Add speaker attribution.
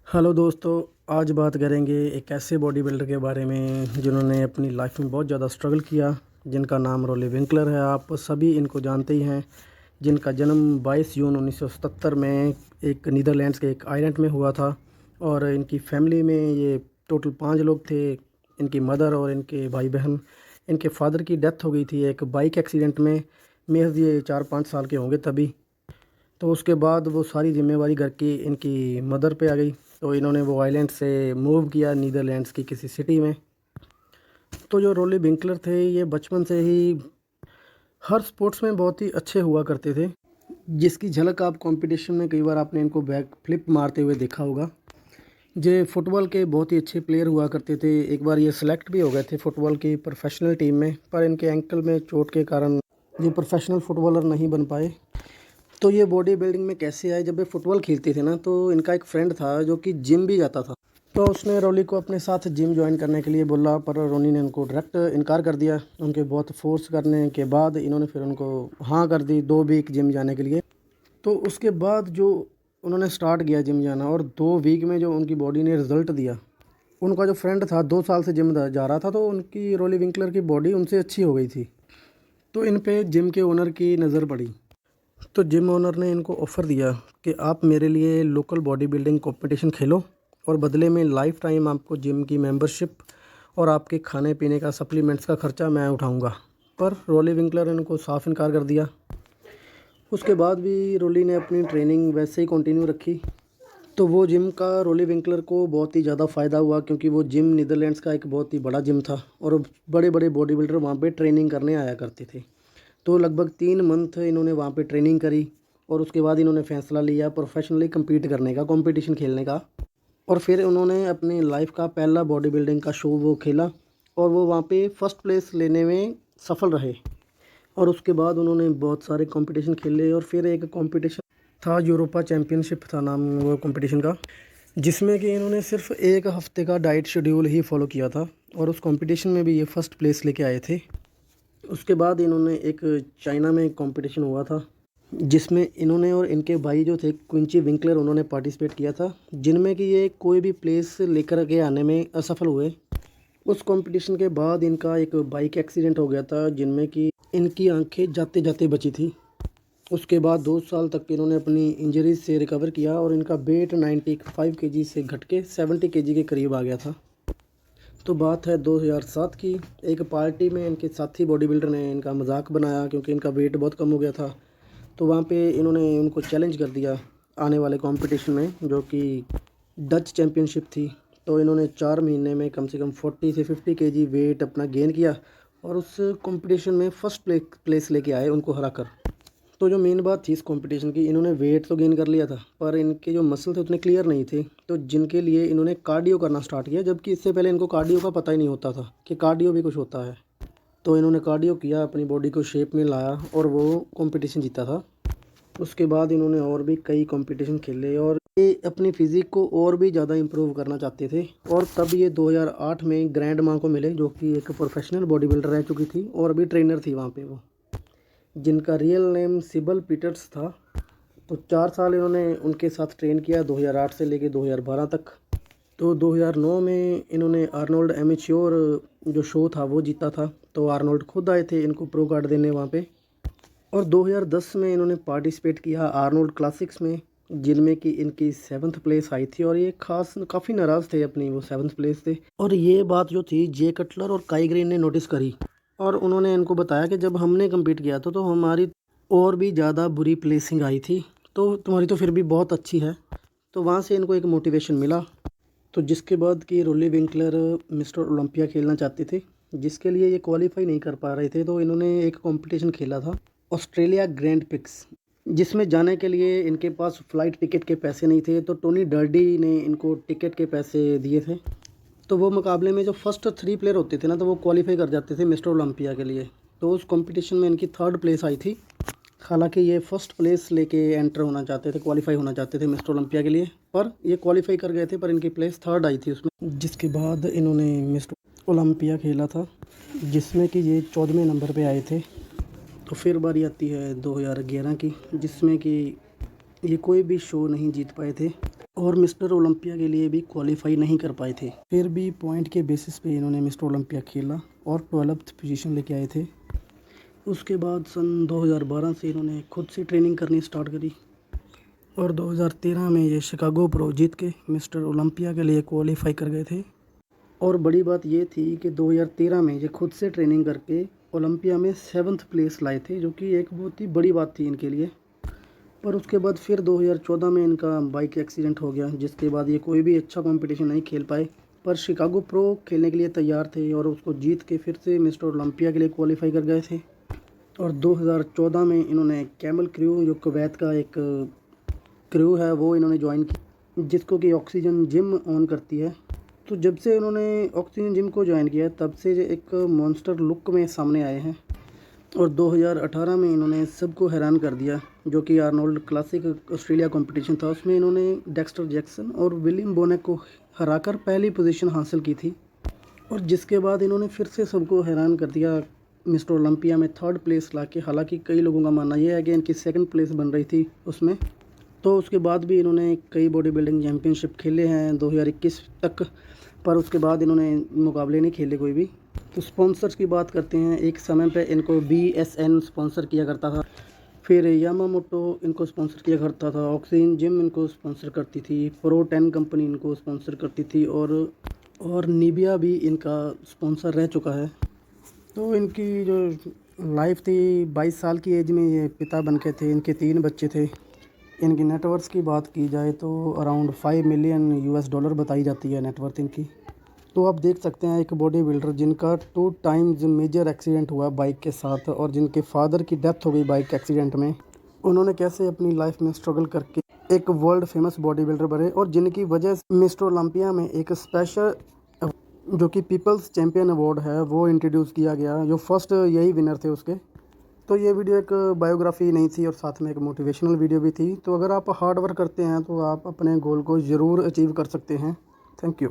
Speaker 1: Hello दोस्तों। आज बात करेंगे एक ऐसे बॉडी बिल्डर के बारे में जिन्होंने अपनी लाइफ में बहुत ज़्यादा स्ट्रगल किया, जिनका नाम रॉली विंकलर है। आप सभी इनको जानते ही हैं, जिनका जन्म 22 जून 1977 में एक नीदरलैंड्स के एक आइलैंड में हुआ था। और इनकी फैमिली में ये टोटल 5 लोग थे। इनकी मदर और इनके भाई बहन। इनके फादर की डेथ हो गई थी एक बाइक एक्सीडेंट में। महज ये 4-5 साल के होंगे तभी। तो उसके बाद वो सारी ज़िम्मेवारी घर की इनकी मदर पे आ गई। तो इन्होंने वो आइलैंड से मूव किया नीदरलैंड्स की किसी सिटी में। तो जो रोली विंकलर थे, ये बचपन से ही हर स्पोर्ट्स में बहुत ही अच्छे हुआ करते थे, जिसकी झलक आप कंपटीशन में कई बार आपने इनको बैक फ्लिप मारते हुए देखा होगा। ये फुटबॉल के बहुत ही अच्छे प्लेयर हुआ करते थे। एक बार ये सिलेक्ट भी हो गए थे फुटबॉल की प्रोफेशनल टीम में, पर इनके एंकल में चोट के कारण ये प्रोफेशनल फुटबॉलर नहीं बन पाए। तो ये बॉडी बिल्डिंग में कैसे आए? जब ये फुटबॉल खेलते थे ना, तो इनका एक फ्रेंड था जो कि जिम भी जाता था। तो उसने रोली को अपने साथ जिम ज्वाइन करने के लिए बोला, पर रोनी ने उनको डायरेक्ट इनकार कर दिया। उनके बहुत फोर्स करने के बाद इन्होंने फिर उनको हाँ कर दी 2 वीक जिम जाने के लिए। तो उसके बाद जो उन्होंने स्टार्ट किया जिम जाना, और 2 वीक में जो उनकी बॉडी ने रिज़ल्ट दिया। उनका जो फ्रेंड था 2 साल से जिम जा रहा था, तो उनकी रोली विंकलर की बॉडी उनसे अच्छी हो गई थी। तो इन पे जिम के ओनर की नज़र पड़ी। तो जिम ओनर ने इनको ऑफ़र दिया कि आप मेरे लिए लोकल बॉडी बिल्डिंग कंपटीशन खेलो, और बदले में लाइफ टाइम आपको जिम की मेंबरशिप और आपके खाने पीने का सप्लीमेंट्स का खर्चा मैं उठाऊंगा। पर रोली विंकलर ने इनको साफ इनकार कर दिया। उसके बाद भी रोली ने अपनी ट्रेनिंग वैसे ही कंटिन्यू रखी। तो वो जिम का रोली विंकलर को बहुत ही ज़्यादा फ़ायदा हुआ, क्योंकि वो जिम नीदरलैंड्स का एक बहुत ही बड़ा जिम था और बड़े बड़े बॉडी बिल्डर वहाँ पे ट्रेनिंग करने आया करते थे। तो लगभग 3 मंथ इन्होंने वहाँ पे ट्रेनिंग करी, और उसके बाद इन्होंने फ़ैसला लिया प्रोफेशनली compete करने का, कंपटीशन खेलने का। और फिर उन्होंने अपनी लाइफ का पहला बॉडी बिल्डिंग का शो वो खेला, और वो वहाँ पे फर्स्ट प्लेस लेने में सफल रहे। और उसके बाद उन्होंने बहुत सारे कंपटीशन खेले, और फिर एक कंपटीशन था यूरोपा चैम्पियनशिप था नाम वो कंपटीशन का, जिसमें कि इन्होंने सिर्फ 1 हफ्ते का डाइट शेड्यूल ही फॉलो किया था, और उस कंपटीशन में भी ये फर्स्ट प्लेस लेके आए थे। उसके बाद इन्होंने एक चाइना में कंपटीशन हुआ था, जिसमें इन्होंने और इनके भाई जो थे क्विंची विंकलर, उन्होंने पार्टिसिपेट किया था, जिनमें कि ये कोई भी प्लेस लेकर के आने में असफल हुए। उस कंपटीशन के बाद इनका एक बाइक एक्सीडेंट हो गया था, जिनमें कि इनकी आंखें जाते जाते बची थी। उसके बाद 2 साल तक इन्होंने अपनी इंजरीज से रिकवर किया, और इनका वेट 95 केजी से घट के 70 केजी के करीब आ गया था। तो बात है 2007 की। एक पार्टी में इनके साथी बॉडी बिल्डर ने इनका मजाक बनाया, क्योंकि इनका वेट बहुत कम हो गया था। तो वहाँ पे इन्होंने उनको चैलेंज कर दिया आने वाले कंपटीशन में, जो कि डच चैम्पियनशिप थी। तो इन्होंने 4 महीने में कम से कम 40 से 50 केजी वेट अपना गेन किया, और उस कंपटीशन में फर्स्ट प्लेस लेके आए उनको हराकर। तो जो मेन बात थी इस कंपटीशन की, इन्होंने वेट तो गेन कर लिया था, पर इनके जो मसल थे उतने क्लियर नहीं थे, तो जिनके लिए इन्होंने कार्डियो करना स्टार्ट किया, जबकि इससे पहले इनको कार्डियो का पता ही नहीं होता था कि कार्डियो भी कुछ होता है। तो इन्होंने कार्डियो किया, अपनी बॉडी को शेप में लाया, और वो कंपटीशन जीता था। उसके बाद इन्होंने और भी कई कंपटीशन खेले, और ये अपनी फ़िज़िक को और भी ज़्यादा इम्प्रूव करना चाहते थे। और तब ये 2008 में ग्रैंड माँ को मिले, जो कि एक प्रोफेशनल बॉडी बिल्डर रह चुकी थी और अभी ट्रेनर थी वहाँ पे वो, जिनका रियल नेम सिबल पीटर्स था। तो 4 साल इन्होंने उनके साथ ट्रेन किया, 2008 से लेके 2012 तक। तो 2009 में इन्होंने आर्नोल्ड एमेच्योर जो शो था वो जीता था। तो आर्नोल्ड खुद आए थे इनको प्रो कार्ड देने वहाँ पे। और 2010 में इन्होंने पार्टिसिपेट किया आर्नोल्ड क्लासिक्स में, जिनमें कि इनकी 7th प्लेस आई थी, और ये खास काफ़ी नाराज़ थे अपनी वो 7th प्लेस थे। और ये बात जो थी जे कटलर और काई ग्रीन ने नोटिस करी, और उन्होंने इनको बताया कि जब हमने कम्पीट किया था तो हमारी और भी ज़्यादा बुरी प्लेसिंग आई थी, तो तुम्हारी तो फिर भी बहुत अच्छी है। तो वहाँ से इनको एक मोटिवेशन मिला। तो जिसके बाद कि रोली विंकलर मिस्टर ओलंपिया खेलना चाहते थे, जिसके लिए ये क्वालिफाई नहीं कर पा रहे थे। तो इन्होंने एक कंपटीशन खेला था ऑस्ट्रेलिया ग्रैंड पिक्स, जिसमें जाने के लिए इनके पास फ़्लाइट टिकट के पैसे नहीं थे। तो टोनी डर्डी ने इनको टिकट के पैसे दिए थे। तो वो मुकाबले में जो फर्स्ट 3 प्लेयर होते थे ना, तो वो क्वालिफाई कर जाते थे मिस्टर ओलंपिया के लिए। तो उस कंपटीशन में इनकी 3rd प्लेस आई थी। हालांकि ये फर्स्ट प्लेस लेके एंटर होना चाहते थे, क्वालिफाई होना चाहते थे मिस्टर ओलंपिया के लिए, पर ये क्वालिफाई कर गए थे, पर इनकी प्लेस 3rd आई थी उसमें। जिसके बाद इन्होंने मिस्टर ओलंपिया खेला था, जिसमें कि ये 14वें नंबर पे आए थे। तो फिर बारी आती है 2011 की, जिसमें कि ये कोई भी शो नहीं जीत पाए थे। और मिस्टर ओलंपिया के लिए भी क्वालिफाई नहीं कर पाए थे। फिर भी पॉइंट के बेसिस पे इन्होंने मिस्टर ओलंपिया खेला और 12th पोजीशन लेके आए थे। उसके बाद सन 2012 से इन्होंने खुद से ट्रेनिंग करनी स्टार्ट करी और 2013 में ये शिकागो प्रो जीत के मिस्टर ओलंपिया के लिए क्वालिफाई कर गए थे। और बड़ी बात ये थी कि 2013 में ये खुद से ट्रेनिंग करके ओलंपिया में 7th प्लेस लाए थे, जो कि एक बहुत ही बड़ी बात थी इनके लिए। पर उसके बाद फिर 2014 में इनका बाइक एक्सीडेंट हो गया, जिसके बाद ये कोई भी अच्छा कंपटीशन नहीं खेल पाए। पर शिकागो प्रो खेलने के लिए तैयार थे और उसको जीत के फिर से मिस्टर ओलंपिया के लिए क्वालिफाई कर गए थे। और 2014 में इन्होंने कैमल क्रू, जो कुवैत का एक क्रू है, वो इन्होंने ज्वाइन की, जिसको कि ऑक्सीजन जिम ऑन करती है। तो जब से इन्होंने ऑक्सीजन जिम को ज्वाइन किया तब से एक मॉन्स्टर लुक में सामने आए हैं। और 2018 में इन्होंने सबको हैरान कर दिया, जो कि आर्नोल्ड क्लासिक ऑस्ट्रेलिया कंपटीशन था। उसमें इन्होंने डेक्स्टर जैक्सन और विलियम बोनेक को हराकर पहली पोजीशन हासिल की थी। और जिसके बाद इन्होंने फिर से सबको हैरान कर दिया मिस्टर ओलंपिया में 3rd प्लेस लाके। हालांकि कई लोगों का मानना यह है कि इनकी 2nd प्लेस बन रही थी उसमें। तो उसके बाद भी इन्होंने कई बॉडी बिल्डिंग चैम्पियनशिप खेले हैं 2021 तक, पर उसके बाद इन्होंने मुकाबले नहीं खेले कोई भी। तो स्पॉन्सर्स की बात करते हैं, एक समय पे इनको BSN स्पॉन्सर किया करता था, फिर यामामोटो इनको स्पॉन्सर किया करता था, ऑक्सीजन जिम इनको स्पॉन्सर करती थी, प्रो 10 कंपनी इनको स्पॉन्सर करती थी, और निबिया भी इनका स्पॉन्सर रह चुका है। तो इनकी जो लाइफ थी, 22 साल की एज में ये पिता बन के थे, इनके 3 बच्चे थे। इनकी नेटवर्थ की बात की जाए तो अराउंड $5 मिलियन बताई जाती है नेटवर्थ इनकी। तो आप देख सकते हैं एक बॉडी बिल्डर जिनका 2 टाइम्स मेजर एक्सीडेंट हुआ बाइक के साथ, और जिनके फादर की डेथ हो गई बाइक एक्सीडेंट में, उन्होंने कैसे अपनी लाइफ में स्ट्रगल करके एक वर्ल्ड फेमस बॉडी बिल्डर बने, और जिनकी वजह से मिस्टर ओलंपिया में एक स्पेशल, जो कि पीपल्स चैम्पियन अवार्ड है, वो इंट्रोड्यूस किया गया, जो फर्स्ट यही विनर थे उसके। तो ये वीडियो एक बायोग्राफी नहीं थी और साथ में एक मोटिवेशनल वीडियो भी थी। तो अगर आप हार्ड वर्क करते हैं तो आप अपने गोल को ज़रूर अचीव कर सकते हैं। Thank you.